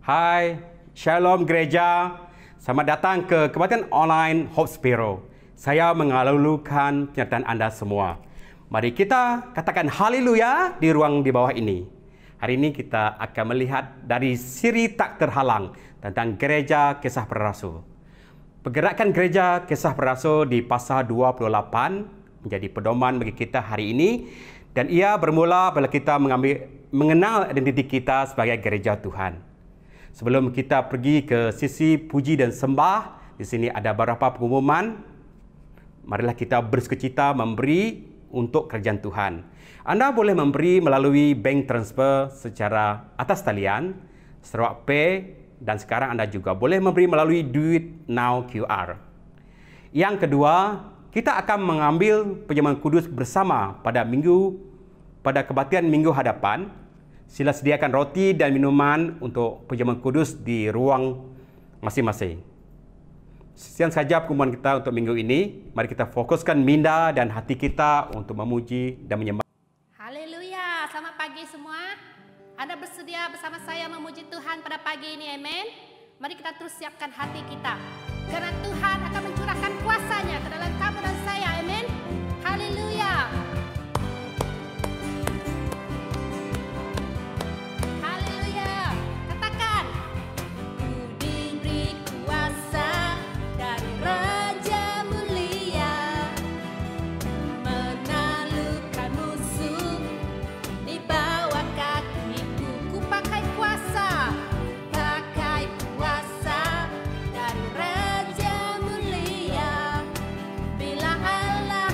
Hai, Shalom Gereja. Selamat datang ke kebaktian online Hope Spiro. Saya mengalulukan penyertaan Anda semua. Mari kita katakan haleluya di ruang di bawah ini. Hari ini kita akan melihat dari siri tak terhalang tentang Gereja Kisah Para Rasul. Pergerakan Gereja Kisah Para Rasul di pasal 28 menjadi pedoman bagi kita hari ini, dan ia bermula bila kita mengenal identiti kita sebagai Gereja Tuhan. Sebelum kita pergi ke sisi puji dan sembah, di sini ada beberapa pengumuman. Marilah kita bersukacita memberi untuk kerajaan Tuhan. Anda boleh memberi melalui bank transfer secara atas talian, Sarawak Pay, dan sekarang Anda juga boleh memberi melalui Duit Now QR. Yang kedua, kita akan mengambil perjamuan kudus bersama pada kebaktian minggu hadapan. Sila sediakan roti dan minuman untuk perjamuan kudus di ruang masing-masing. Sekian saja pengumuman kita untuk minggu ini. Mari kita fokuskan minda dan hati kita untuk memuji dan menyembah. Haleluya, selamat pagi semua. Anda bersedia bersama saya memuji Tuhan pada pagi ini, amin. Mari kita terus siapkan hati kita, karena Tuhan akan mencurahkan kuasa-Nya ke dalam kamu dan saya, amin. Haleluya. Bila Allah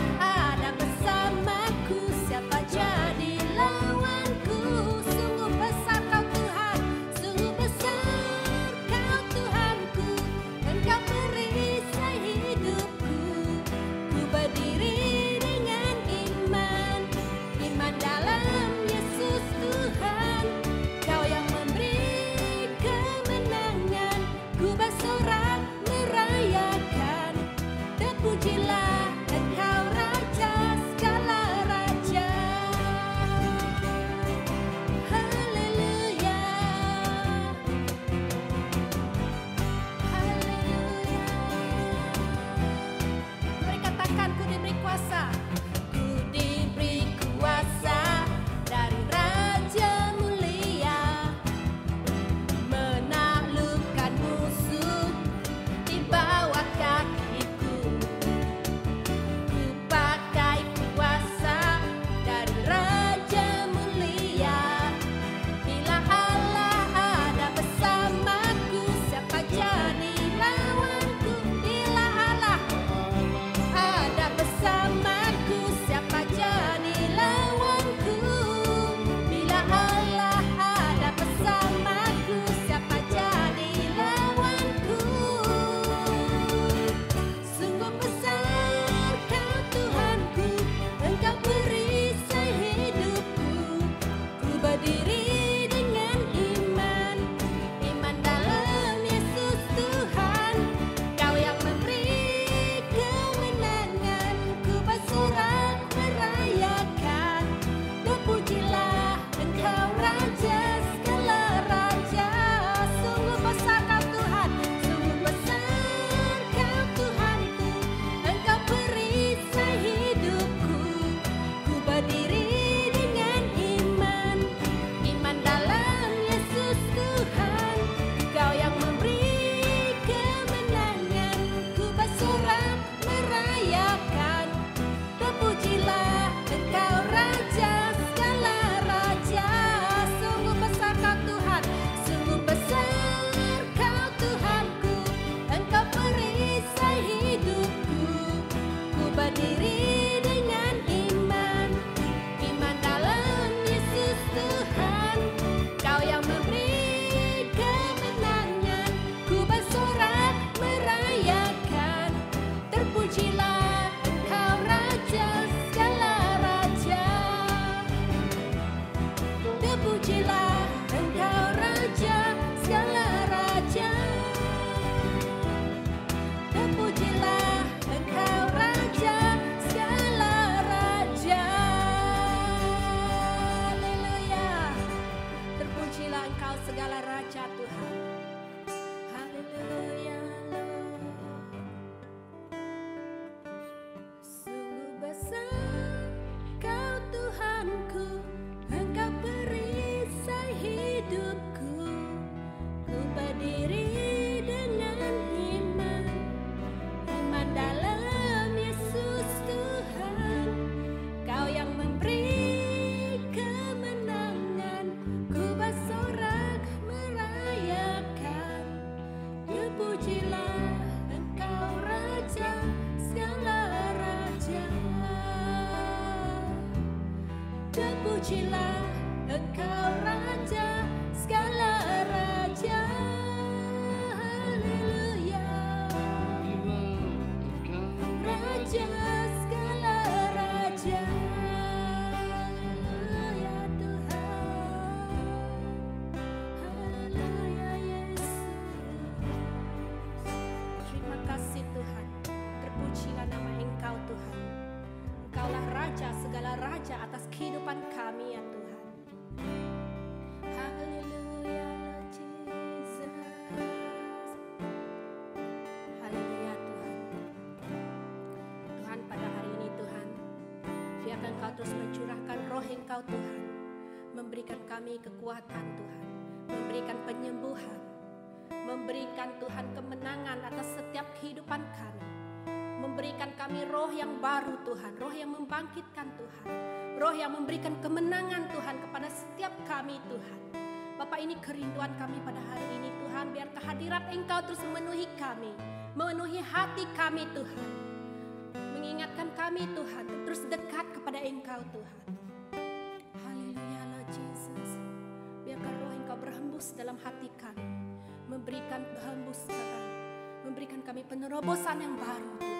raja. Terpujilah Engkau raja, segala raja. Haleluya. Terpujilah Engkau segala raja Tuhan. Haleluya. Sungguh besar Kau Tuhanku, Engkau perisai hidupku. Ku berdiri dengan iman, iman dalam Yesus Tuhan. Kau yang memberi kemenangan, ku bersorak merayakan. Terpujilah Engkau raja, segala raja. Terpujilah Engkau raja, segala raja. Haleluya. Raja segala raja. Ya Tuhan. Haleluya Yesus. Terima kasih Tuhan. Terpujilah nama Engkau Tuhan. Engkaulah raja segala raja atas kehidupan kami ya Tuhan. Haleluya Lord Jesus. Haleluya Tuhan. Tuhan pada hari ini Tuhan, biarkan Engkau terus mencurahkan roh Engkau Tuhan, memberikan kami kekuatan Tuhan, memberikan penyembuhan, memberikan Tuhan kemenangan atas setiap kehidupan kami. Memberikan kami roh yang baru Tuhan, roh yang membangkitkan Tuhan, roh yang memberikan kemenangan Tuhan kepada setiap kami Tuhan. Bapak, ini kerinduan kami pada hari ini Tuhan, biar kehadirat Engkau terus memenuhi kami, memenuhi hati kami Tuhan. Mengingatkan kami Tuhan, terus dekat kepada Engkau Tuhan. Haleluya Lord Jesus. Biarkan roh Engkau berhembus dalam hati kami, memberikan berhembus Tuhan, memberikan kami penerobosan yang baru Tuhan.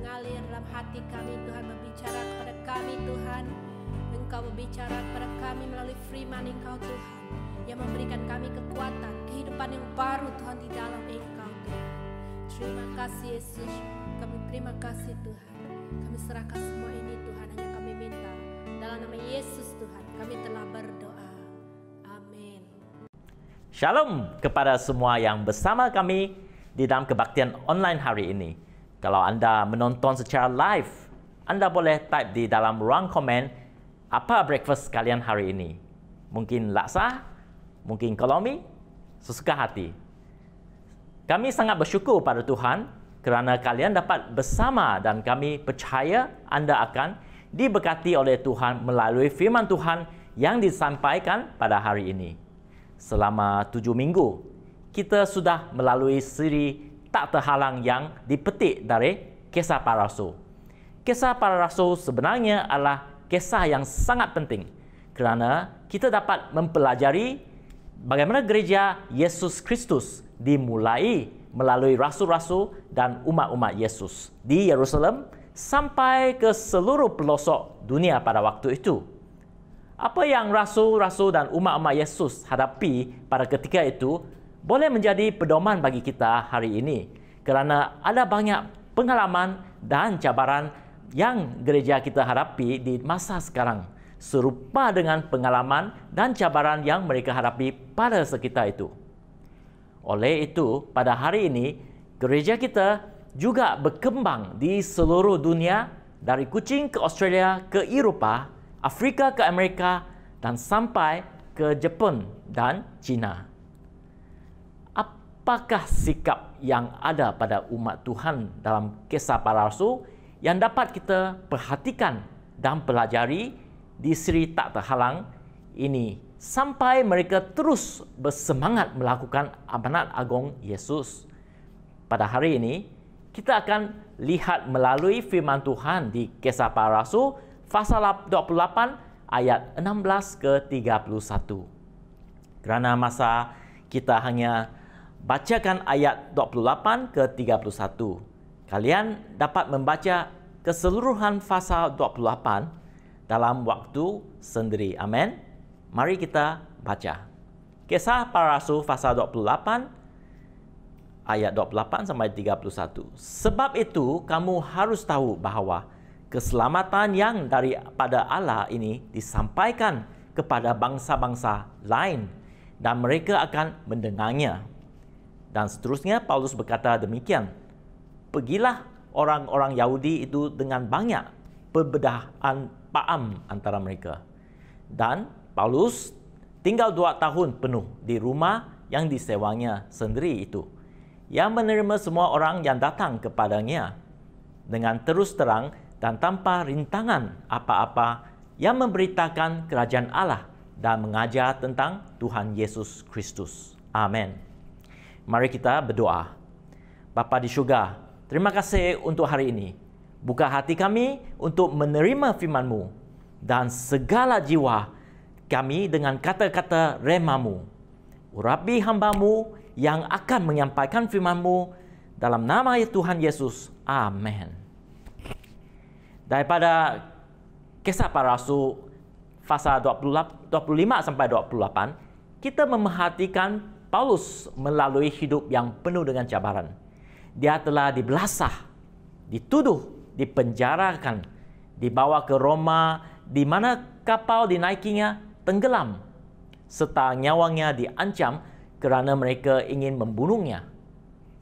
mengalir dalam hati kami. Tuhan berbicara kepada kami Tuhan. Engkau berbicara kepada kami melalui firman Engkau Tuhan, yang memberikan kami kekuatan, kehidupan yang baru Tuhan di dalam Engkau Tuhan. Terima kasih Yesus. Kami terima kasih Tuhan. Kami serahkan semua ini Tuhan, hanya kami minta dalam nama Yesus Tuhan. Kami telah berdoa. Amin. Shalom kepada semua yang bersama kami di dalam kebaktian online hari ini. Kalau anda menonton secara live, anda boleh type di dalam ruang komen apa breakfast kalian hari ini. Mungkin laksa, mungkin kolomi, sesuka hati. Kami sangat bersyukur pada Tuhan kerana kalian dapat bersama, dan kami percaya anda akan diberkati oleh Tuhan melalui firman Tuhan yang disampaikan pada hari ini. Selama 7 minggu, kita sudah melalui siri tak terhalang yang dipetik dari Kisah Para Rasul. Kisah Para Rasul sebenarnya adalah kisah yang sangat penting kerana kita dapat mempelajari bagaimana gereja Yesus Kristus dimulai melalui rasul-rasul dan umat-umat Yesus di Yerusalem sampai ke seluruh pelosok dunia pada waktu itu. Apa yang rasul-rasul dan umat-umat Yesus hadapi pada ketika itu boleh menjadi pedoman bagi kita hari ini, kerana ada banyak pengalaman dan cabaran yang gereja kita hadapi di masa sekarang, serupa dengan pengalaman dan cabaran yang mereka hadapi pada sekitar itu. Oleh itu, pada hari ini, gereja kita juga berkembang di seluruh dunia, dari Kuching ke Australia, ke Eropah, Afrika ke Amerika, dan sampai ke Jepun dan China. Apakah sikap yang ada pada umat Tuhan dalam Kisah Para Rasul yang dapat kita perhatikan dan pelajari di siri tak terhalang ini sampai mereka terus bersemangat melakukan amanat agung Yesus? Pada hari ini, kita akan lihat melalui firman Tuhan di Kisah Para Rasul pasal 28 ayat 16 ke 31. Kerana masa, kita hanya bacakan ayat 28 ke 31. Kalian dapat membaca keseluruhan pasal 28 dalam waktu sendiri. Amin. Mari kita baca. Kisah Para Rasul pasal 28 ayat 28 sampai 31. Sebab itu kamu harus tahu bahawa keselamatan yang daripada Allah ini disampaikan kepada bangsa-bangsa lain, dan mereka akan mendengarnya. Dan seterusnya Paulus berkata demikian, pergilah orang-orang Yahudi itu dengan banyak perbedaan paham antara mereka. Dan Paulus tinggal 2 tahun penuh di rumah yang disewanya sendiri itu, yang menerima semua orang yang datang kepadanya dengan terus terang dan tanpa rintangan apa-apa, yang memberitakan kerajaan Allah dan mengajar tentang Tuhan Yesus Kristus. Amin. Mari kita berdoa. Bapa di syurga, terima kasih untuk hari ini. Buka hati kami untuk menerima firman-Mu, dan segala jiwa kami dengan kata-kata rema-Mu. Urapi hamba-Mu yang akan menyampaikan firman-Mu, dalam nama Tuhan Yesus. Amin. Daripada Kisah Para Rasul pasal 25 sampai 28, kita memerhatikan Paulus melalui hidup yang penuh dengan cabaran. Dia telah dibelasah, dituduh, dipenjarakan, dibawa ke Roma, di mana kapal dinaikinya tenggelam, serta nyawanya diancam kerana mereka ingin membunuhnya.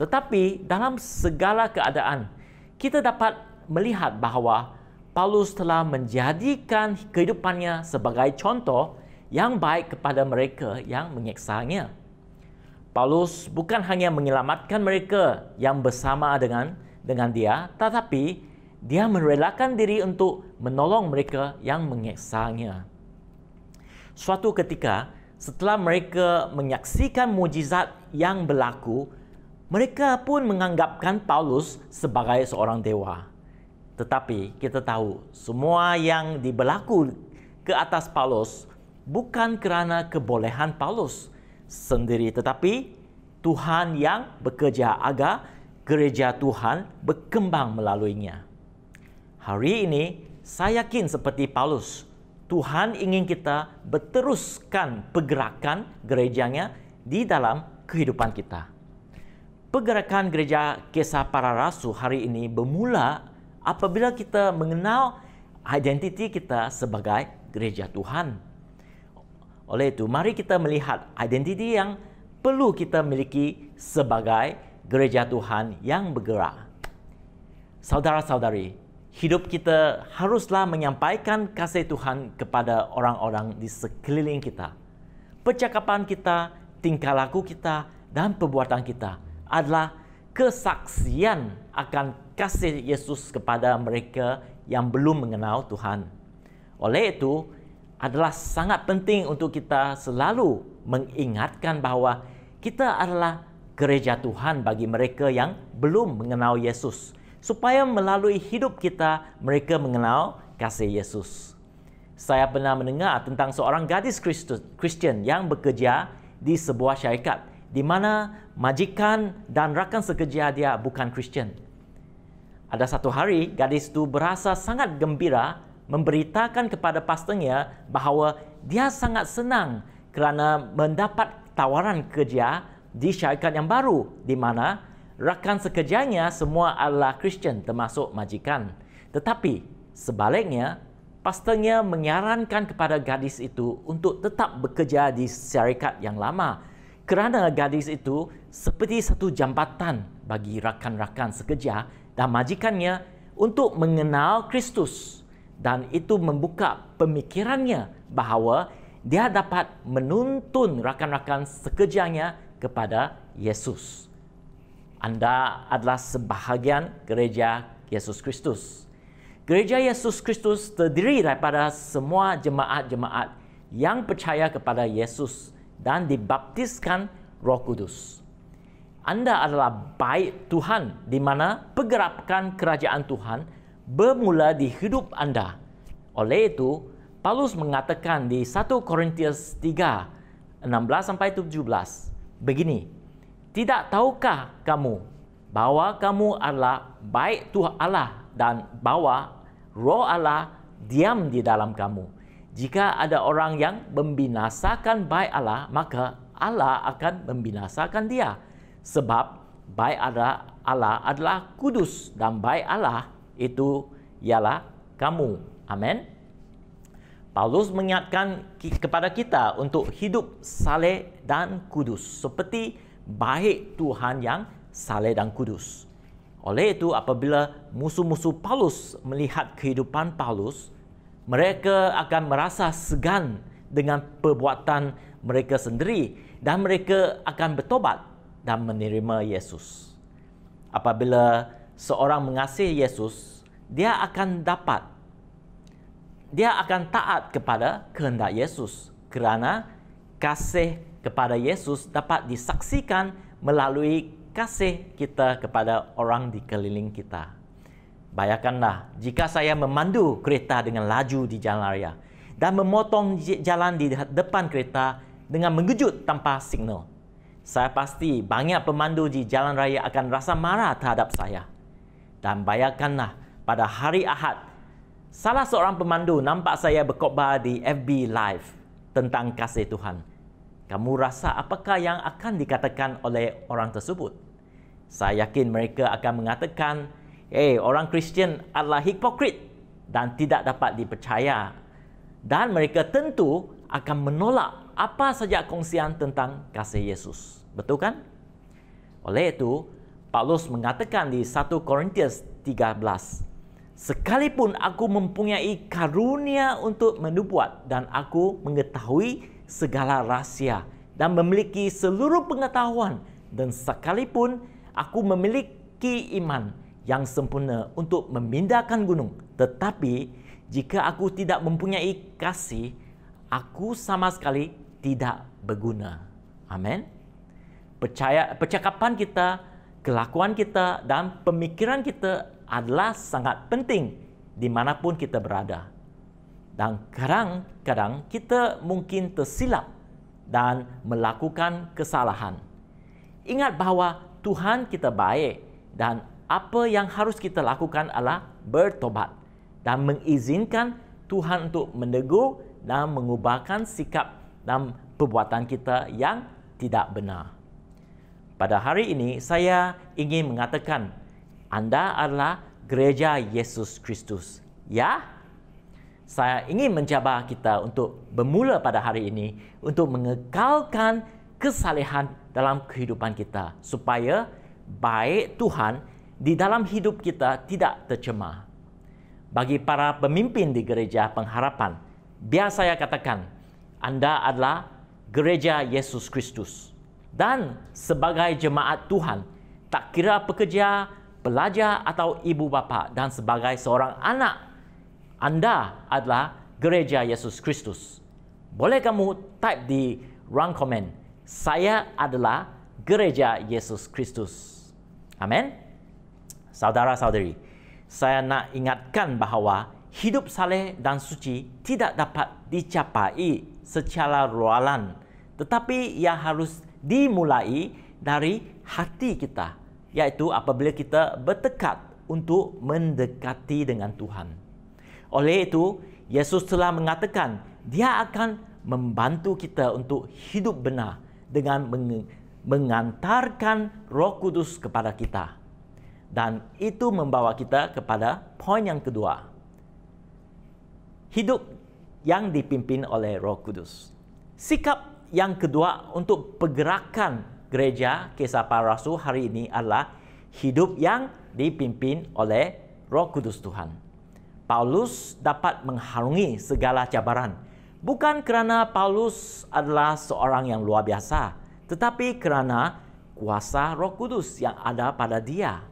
Tetapi dalam segala keadaan, kita dapat melihat bahawa Paulus telah menjadikan kehidupannya sebagai contoh yang baik kepada mereka yang menyiksanya. Paulus bukan hanya menyelamatkan mereka yang bersama dengan dia, tetapi dia merelakan diri untuk menolong mereka yang menyiksanya. Suatu ketika, setelah mereka menyaksikan mujizat yang berlaku, mereka pun menganggapkan Paulus sebagai seorang dewa. Tetapi kita tahu semua yang berlaku ke atas Paulus bukan kerana kebolehan Paulus sendiri, tetapi Tuhan yang bekerja agar gereja Tuhan berkembang melaluinya. Hari ini, saya yakin seperti Paulus, Tuhan ingin kita berteruskan pergerakan gerejanya di dalam kehidupan kita. Pergerakan gereja Kisah Para Rasul hari ini bermula apabila kita mengenal identiti kita sebagai gereja Tuhan. Oleh itu, mari kita melihat identiti yang perlu kita miliki sebagai gereja Tuhan yang bergerak. Saudara-saudari, hidup kita haruslah menyampaikan kasih Tuhan kepada orang-orang di sekeliling kita. Percakapan kita, tingkah laku kita, dan perbuatan kita adalah kesaksian akan kasih Yesus kepada mereka yang belum mengenal Tuhan. Oleh itu, adalah sangat penting untuk kita selalu mengingatkan bahawa kita adalah gereja Tuhan bagi mereka yang belum mengenal Yesus, supaya melalui hidup kita mereka mengenal kasih Yesus. Saya pernah mendengar tentang seorang gadis Kristian yang bekerja di sebuah syarikat di mana majikan dan rakan sekerja dia bukan Kristian. Ada satu hari, gadis itu berasa sangat gembira memberitakan kepada pastornya bahawa dia sangat senang kerana mendapat tawaran kerja di syarikat yang baru di mana rakan sekerjanya semua adalah Kristian termasuk majikan. Tetapi sebaliknya, pastornya menyarankan kepada gadis itu untuk tetap bekerja di syarikat yang lama kerana gadis itu seperti satu jambatan bagi rakan-rakan sekerja dan majikannya untuk mengenal Kristus, dan itu membuka pemikirannya bahawa dia dapat menuntun rakan-rakan sekerjanya kepada Yesus. Anda adalah sebahagian gereja Yesus Kristus. Gereja Yesus Kristus terdiri daripada semua jemaat-jemaat yang percaya kepada Yesus dan dibaptiskan Roh Kudus. Anda adalah bait Tuhan di mana pergerakan kerajaan Tuhan bermula di hidup Anda. Oleh itu, Paulus mengatakan di 1 Korintius 3, 16-17, begini, "Tidak tahukah kamu bahwa kamu adalah bait Tuhan Allah dan bahwa Roh Allah diam di dalam kamu? Jika ada orang yang membinasakan bait Allah, maka Allah akan membinasakan dia. Sebab bait Allah adalah kudus dan bait Allah itu ialah kamu." Amin. Paulus mengingatkan kepada kita untuk hidup saleh dan kudus seperti bait Tuhan yang saleh dan kudus. Oleh itu, apabila musuh-musuh Paulus melihat kehidupan Paulus, mereka akan merasa segan dengan perbuatan mereka sendiri dan mereka akan bertobat dan menerima Yesus. Apabila seorang mengasihi Yesus, dia akan taat kepada kehendak Yesus kerana kasih kepada Yesus dapat disaksikan melalui kasih kita kepada orang di keliling kita. Bayangkanlah jika saya memandu kereta dengan laju di jalan raya dan memotong jalan di depan kereta dengan mengejut tanpa signal. Saya pasti banyak pemandu di jalan raya akan rasa marah terhadap saya. Dan bayangkanlah pada hari Ahad, salah seorang pemandu nampak saya berkhotbah di FB Live tentang kasih Tuhan. Kamu rasa apakah yang akan dikatakan oleh orang tersebut? Saya yakin mereka akan mengatakan, orang Kristian adalah hipokrit dan tidak dapat dipercaya. Dan mereka tentu akan menolak apa saja kongsian tentang kasih Yesus. Betul kan? Oleh itu, Paulus mengatakan di 1 Korintius 13, "Sekalipun aku mempunyai karunia untuk menubuat dan aku mengetahui segala rahsia dan memiliki seluruh pengetahuan, dan sekalipun aku memiliki iman yang sempurna untuk memindahkan gunung, tetapi jika aku tidak mempunyai kasih, aku sama sekali tidak berguna." Amin. Percakapan kita, kelakuan kita dan pemikiran kita adalah sangat penting dimanapun kita berada. Dan kadang-kadang kita mungkin tersilap dan melakukan kesalahan. Ingat bahawa Tuhan kita baik dan apa yang harus kita lakukan adalah bertobat dan mengizinkan Tuhan untuk menegur dan mengubahkan sikap dan perbuatan kita yang tidak benar. Pada hari ini, saya ingin mengatakan, anda adalah gereja Yesus Kristus. Ya? Saya ingin mencabar kita untuk bermula pada hari ini untuk mengekalkan kesalehan dalam kehidupan kita supaya baik Tuhan di dalam hidup kita tidak tercemar. Bagi para pemimpin di gereja pengharapan, biar saya katakan, anda adalah gereja Yesus Kristus. Dan sebagai jemaat Tuhan, tak kira pekerja, pelajar atau ibu bapa dan sebagai seorang anak, anda adalah gereja Yesus Kristus. Boleh kamu type di ruang komen, saya adalah gereja Yesus Kristus. Amin. Saudara-saudari, saya nak ingatkan bahawa hidup saleh dan suci tidak dapat dicapai secara rualan, tetapi ia harus dimulai dari hati kita, iaitu apabila kita bertekad untuk mendekati dengan Tuhan. Oleh itu, Yesus telah mengatakan dia akan membantu kita untuk hidup benar dengan mengantarkan Roh Kudus kepada kita. Dan itu membawa kita kepada poin yang kedua. Hidup yang dipimpin oleh Roh Kudus. Sikap yang kedua untuk pergerakan gereja Kisah Para Rasul hari ini adalah hidup yang dipimpin oleh Roh Kudus Tuhan. Paulus dapat mengharungi segala cabaran, bukan kerana Paulus adalah seorang yang luar biasa, tetapi kerana kuasa Roh Kudus yang ada pada dia.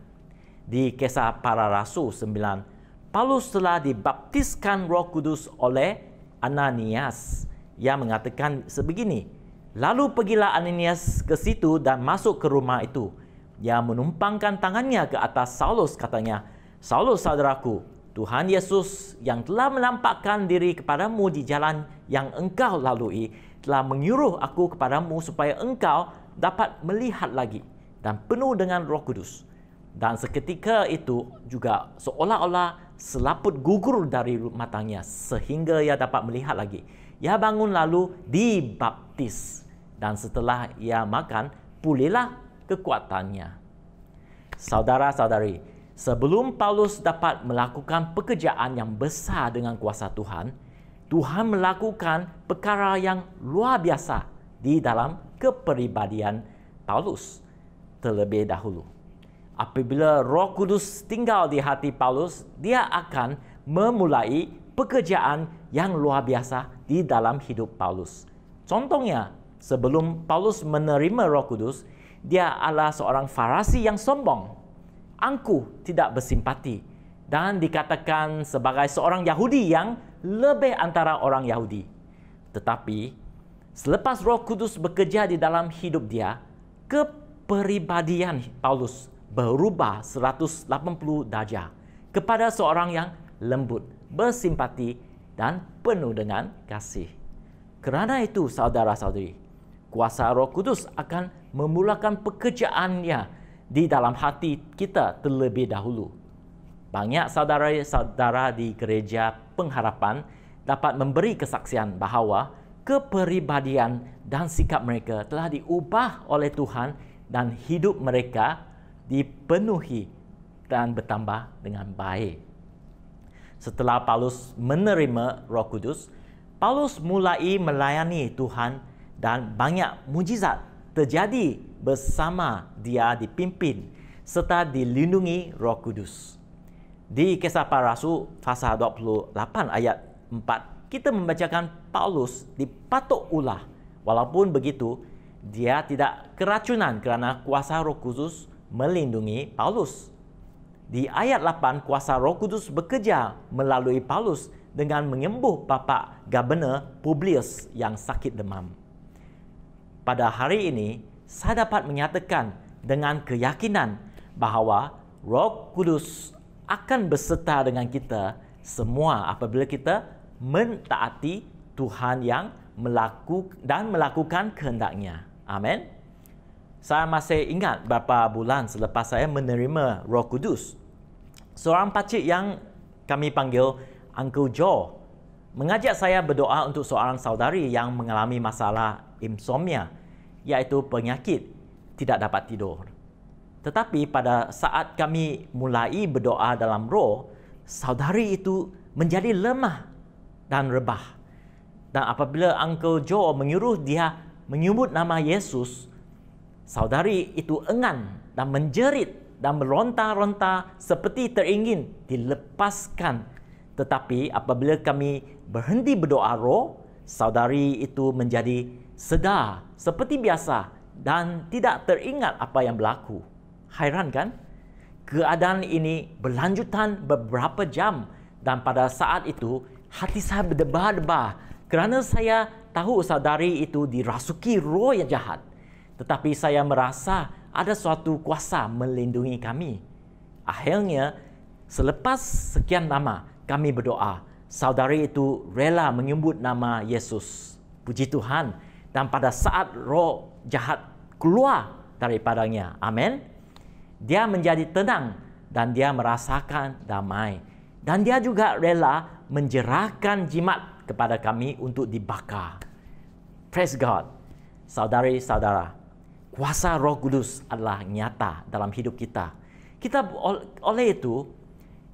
Di Kisah Para Rasul 9, Paulus telah dibaptiskan Roh Kudus oleh Ananias. Ia mengatakan sebegini, lalu pergilah Ananias ke situ dan masuk ke rumah itu. Ia menumpangkan tangannya ke atas Saulus, katanya, Saulus saudaraku, Tuhan Yesus yang telah menampakkan diri kepadamu di jalan yang engkau lalui telah menyuruh aku kepadamu supaya engkau dapat melihat lagi dan penuh dengan Roh Kudus. Dan seketika itu juga seolah-olah selaput gugur dari matanya sehingga ia dapat melihat lagi. Ia bangun lalu dibaptis dan setelah ia makan pulihlah kekuatannya. Saudara-saudari, sebelum Paulus dapat melakukan pekerjaan yang besar dengan kuasa Tuhan, Tuhan melakukan perkara yang luar biasa di dalam kepribadian Paulus terlebih dahulu. Apabila Roh Kudus tinggal di hati Paulus, dia akan memulai pekerjaan yang luar biasa di dalam hidup Paulus. Contohnya, sebelum Paulus menerima Roh Kudus, dia adalah seorang Farisi yang sombong, angkuh, tidak bersimpati, dan dikatakan sebagai seorang Yahudi yang lebih antara orang Yahudi. Tetapi, selepas Roh Kudus bekerja di dalam hidup dia, kepribadian Paulus berubah 180 darjah kepada seorang yang lembut, bersimpati dan penuh dengan kasih. Kerana itu, saudara-saudari, kuasa Roh Kudus akan memulakan pekerjaannya di dalam hati kita terlebih dahulu. Banyak saudara-saudara di gereja pengharapan dapat memberi kesaksian bahawa kepribadian dan sikap mereka telah diubah oleh Tuhan dan hidup mereka dipenuhi dan bertambah dengan baik. Setelah Paulus menerima Roh Kudus, Paulus mulai melayani Tuhan dan banyak mujizat terjadi bersama dia dipimpin serta dilindungi Roh Kudus. Di Kisah Para Rasul pasal 28 ayat 4, kita membacakan Paulus dipatuk ulah. Walaupun begitu, dia tidak keracunan kerana kuasa Roh Kudus melindungi Paulus. Di ayat 8, kuasa Roh Kudus bekerja melalui Paulus dengan menyembuh bapa Gubernur Publius yang sakit demam. Pada hari ini, saya dapat menyatakan dengan keyakinan bahawa Roh Kudus akan berserta dengan kita semua apabila kita mentaati Tuhan yang melakukan kehendak-Nya. Amin. Saya masih ingat beberapa bulan selepas saya menerima Roh Kudus, seorang pakcik yang kami panggil Uncle Joe, mengajak saya berdoa untuk seorang saudari yang mengalami masalah insomnia, iaitu penyakit tidak dapat tidur. Tetapi pada saat kami mulai berdoa dalam roh, saudari itu menjadi lemah dan rebah. Dan apabila Uncle Joe menyuruh dia menyebut nama Yesus, saudari itu enggan dan menjerit dan meronta-ronta seperti teringin dilepaskan. Tetapi apabila kami berhenti berdoa roh, saudari itu menjadi sedar seperti biasa dan tidak teringat apa yang berlaku. Hairan kan? Keadaan ini berlanjutan beberapa jam dan pada saat itu hati saya berdebar-debar kerana saya tahu saudari itu dirasuki roh yang jahat. Tetapi saya merasa ada suatu kuasa melindungi kami. Akhirnya, selepas sekian lama kami berdoa, saudari itu rela menyebut nama Yesus. Puji Tuhan. Dan pada saat roh jahat keluar daripadanya, amin, dia menjadi tenang dan dia merasakan damai. Dan dia juga rela menjerahkan jimat kepada kami untuk dibakar. Praise God. Saudari-saudara, kuasa Roh Kudus adalah nyata dalam hidup kita. Oleh itu,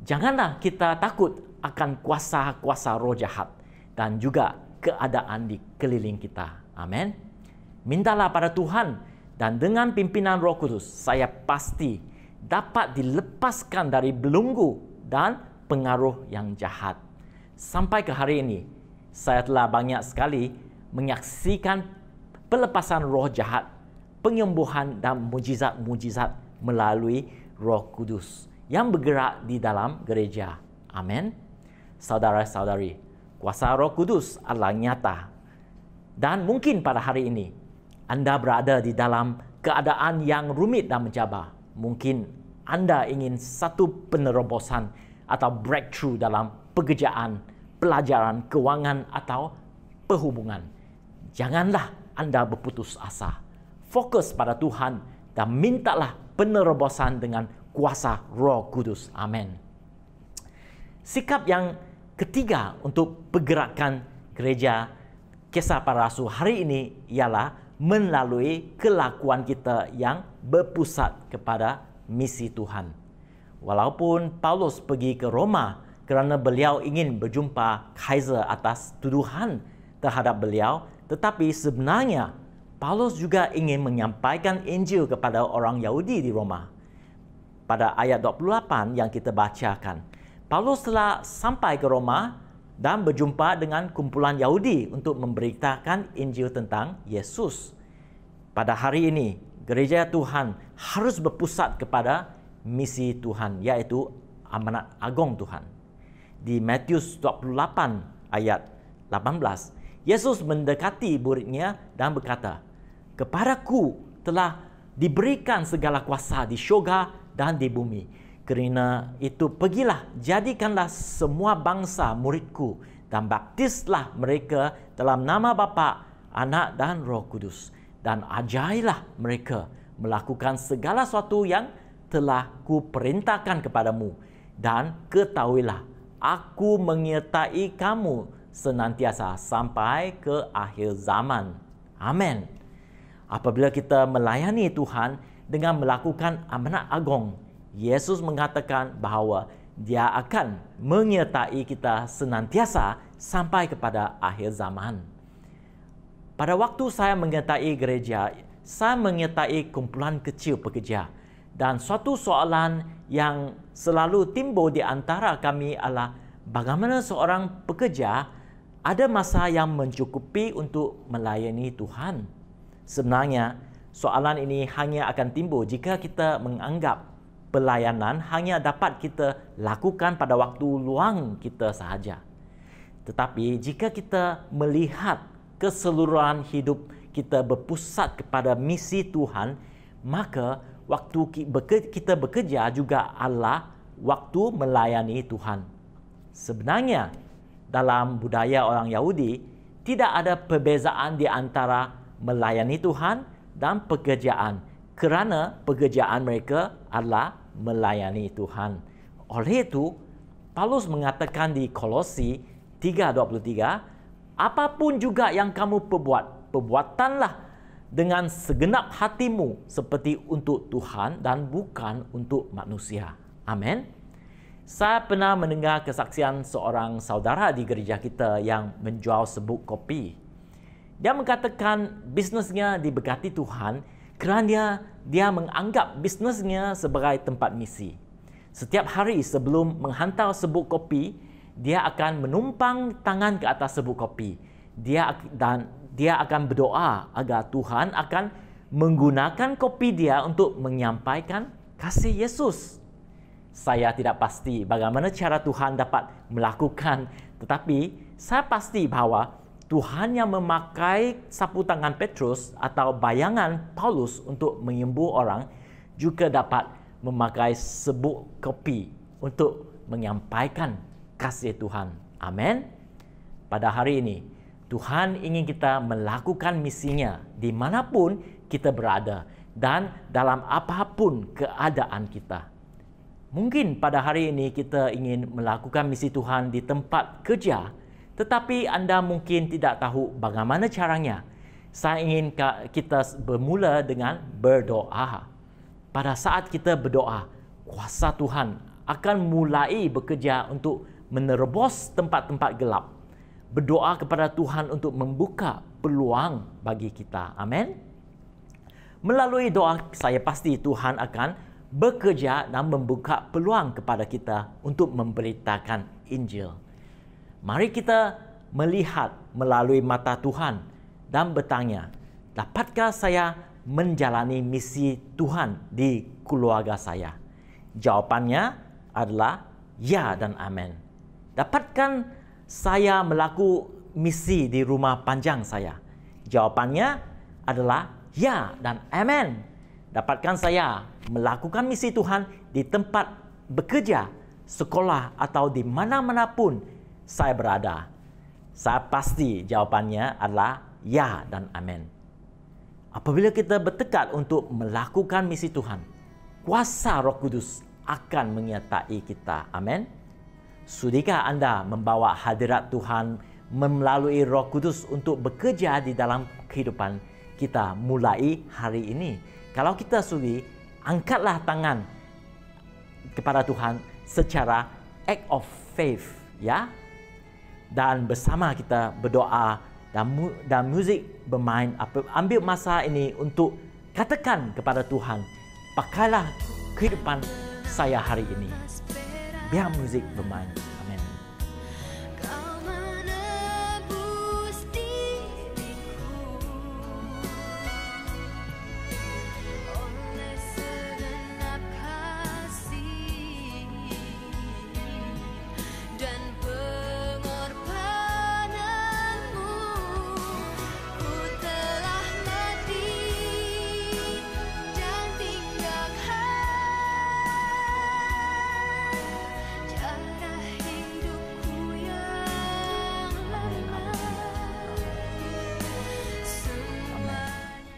janganlah kita takut akan kuasa-kuasa roh jahat dan juga keadaan di keliling kita. Amin. Mintalah pada Tuhan dan dengan pimpinan Roh Kudus, saya pasti dapat dilepaskan dari belenggu dan pengaruh yang jahat. Sampai ke hari ini, saya telah banyak sekali menyaksikan pelepasan roh jahat, penyembuhan dan mujizat-mujizat melalui Roh Kudus yang bergerak di dalam gereja. Amin. Saudara-saudari, kuasa Roh Kudus adalah nyata. Dan mungkin pada hari ini, Anda berada di dalam keadaan yang rumit dan mencabar. Mungkin Anda ingin satu penerobosan atau breakthrough dalam pekerjaan, pelajaran, keuangan atau perhubungan. Janganlah Anda berputus asa. Fokus pada Tuhan dan mintalah penerobosan dengan kuasa Roh Kudus. Amin. Sikap yang ketiga untuk pergerakan gereja Kisah Para Rasul hari ini ialah melalui kelakuan kita yang berpusat kepada misi Tuhan. Walaupun Paulus pergi ke Roma kerana beliau ingin berjumpa Kaiser atas tuduhan terhadap beliau, tetapi sebenarnya Paulus juga ingin menyampaikan Injil kepada orang Yahudi di Roma. Pada ayat 28 yang kita bacakan, Paulus telah sampai ke Roma dan berjumpa dengan kumpulan Yahudi untuk memberitakan Injil tentang Yesus. Pada hari ini, gereja Tuhan harus berpusat kepada misi Tuhan, iaitu amanat agung Tuhan. Di Matius 28 ayat 18, Yesus mendekati muridnya dan berkata, "Kepadaku telah diberikan segala kuasa di syurga dan di bumi. Kerana itu pergilah, jadikanlah semua bangsa muridku dan baptislah mereka dalam nama Bapa, Anak dan Roh Kudus. Dan ajarilah mereka melakukan segala sesuatu yang telah kuperintahkan kepadamu. Dan ketahuilah, aku menyertai kamu senantiasa sampai ke akhir zaman." Amin. Apabila kita melayani Tuhan dengan melakukan amanat agung, Yesus mengatakan bahawa Dia akan menyertai kita senantiasa sampai kepada akhir zaman. Pada waktu saya menyertai gereja, saya menyertai kumpulan kecil pekerja. Dan suatu soalan yang selalu timbul di antara kami adalah bagaimana seorang pekerja ada masa yang mencukupi untuk melayani Tuhan. Sebenarnya, soalan ini hanya akan timbul jika kita menganggap pelayanan hanya dapat kita lakukan pada waktu luang kita sahaja. Tetapi jika kita melihat keseluruhan hidup kita berpusat kepada misi Tuhan, maka waktu kita bekerja juga adalah waktu melayani Tuhan. Sebenarnya, dalam budaya orang Yahudi, tidak ada perbezaan di antara melayani Tuhan dan pekerjaan, kerana pekerjaan mereka adalah melayani Tuhan. Oleh itu, Paulus mengatakan di Kolose 3:23, apapun juga yang kamu perbuat, perbuatanlah dengan segenap hatimu seperti untuk Tuhan dan bukan untuk manusia. Amin. Saya pernah mendengar kesaksian seorang saudara di gereja kita yang menjual serbuk kopi. Dia mengatakan bisnesnya diberkati Tuhan kerana dia menganggap bisnesnya sebagai tempat misi. Setiap hari sebelum menghantar serbuk kopi, dia akan menumpang tangan ke atas serbuk kopi. Dia akan berdoa agar Tuhan akan menggunakan kopi dia untuk menyampaikan kasih Yesus. Saya tidak pasti bagaimana cara Tuhan dapat melakukan, tetapi saya pasti bahawa Tuhan yang memakai sapu tangan Petrus atau bayangan Paulus untuk menyembuh orang juga dapat memakai serbuk kopi untuk menyampaikan kasih Tuhan. Amin. Pada hari ini, Tuhan ingin kita melakukan misinya dimanapun kita berada dan dalam apapun keadaan kita. Mungkin pada hari ini kita ingin melakukan misi Tuhan di tempat kerja, tetapi anda mungkin tidak tahu bagaimana caranya. Saya ingin kita bermula dengan berdoa. Pada saat kita berdoa, kuasa Tuhan akan mulai bekerja untuk menerobos tempat-tempat gelap. Berdoa kepada Tuhan untuk membuka peluang bagi kita. Amin. Melalui doa, saya pasti Tuhan akan bekerja dan membuka peluang kepada kita untuk memberitakan Injil. Mari kita melihat melalui mata Tuhan dan bertanya, dapatkah saya menjalani misi Tuhan di keluarga saya? Jawapannya adalah ya dan amin. Dapatkah saya melakukan misi di rumah panjang saya? Jawapannya adalah ya dan amin. Dapatkah saya melakukan misi Tuhan di tempat bekerja, sekolah atau di mana-mana pun saya berada? Saya pasti jawapannya adalah ya dan amin. Apabila kita bertekad untuk melakukan misi Tuhan, kuasa Roh Kudus akan menyertai kita. Amin. Sudikah anda membawa hadirat Tuhan melalui Roh Kudus untuk bekerja di dalam kehidupan kita mulai hari ini? Kalau kita sudi, angkatlah tangan kepada Tuhan secara act of faith, ya. Dan bersama kita berdoa dan muzik bermain. Ambil masa ini untuk katakan kepada Tuhan, pakailah kehidupan saya hari ini. Biar muzik bermain. Amin.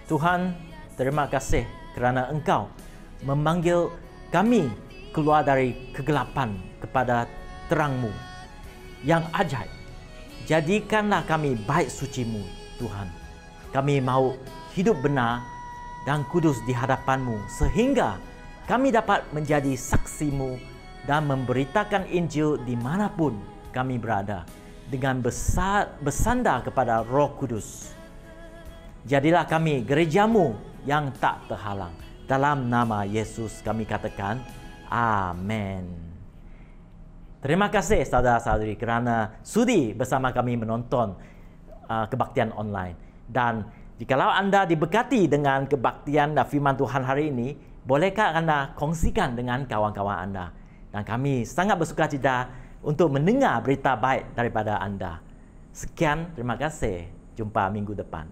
Tuhan, terima kasih kerana Engkau memanggil kami keluar dari kegelapan kepada terang-Mu yang ajaib. Jadikanlah kami baik suci-Mu, Tuhan. Kami mau hidup benar dan kudus di hadapan-Mu sehingga kami dapat menjadi saksi-Mu dan memberitakan Injil dimanapun kami berada dengan bersandar kepada Roh Kudus. Jadilah kami gereja-Mu yang tak terhalang. Dalam nama Yesus kami katakan, amin. Terima kasih saudara-saudari kerana sudi bersama kami menonton kebaktian online. Dan jikalau anda diberkati dengan kebaktian dan firman Tuhan hari ini, bolehkah anda kongsikan dengan kawan-kawan anda? Dan kami sangat bersukacita untuk mendengar berita baik daripada anda. Sekian, terima kasih. Jumpa minggu depan.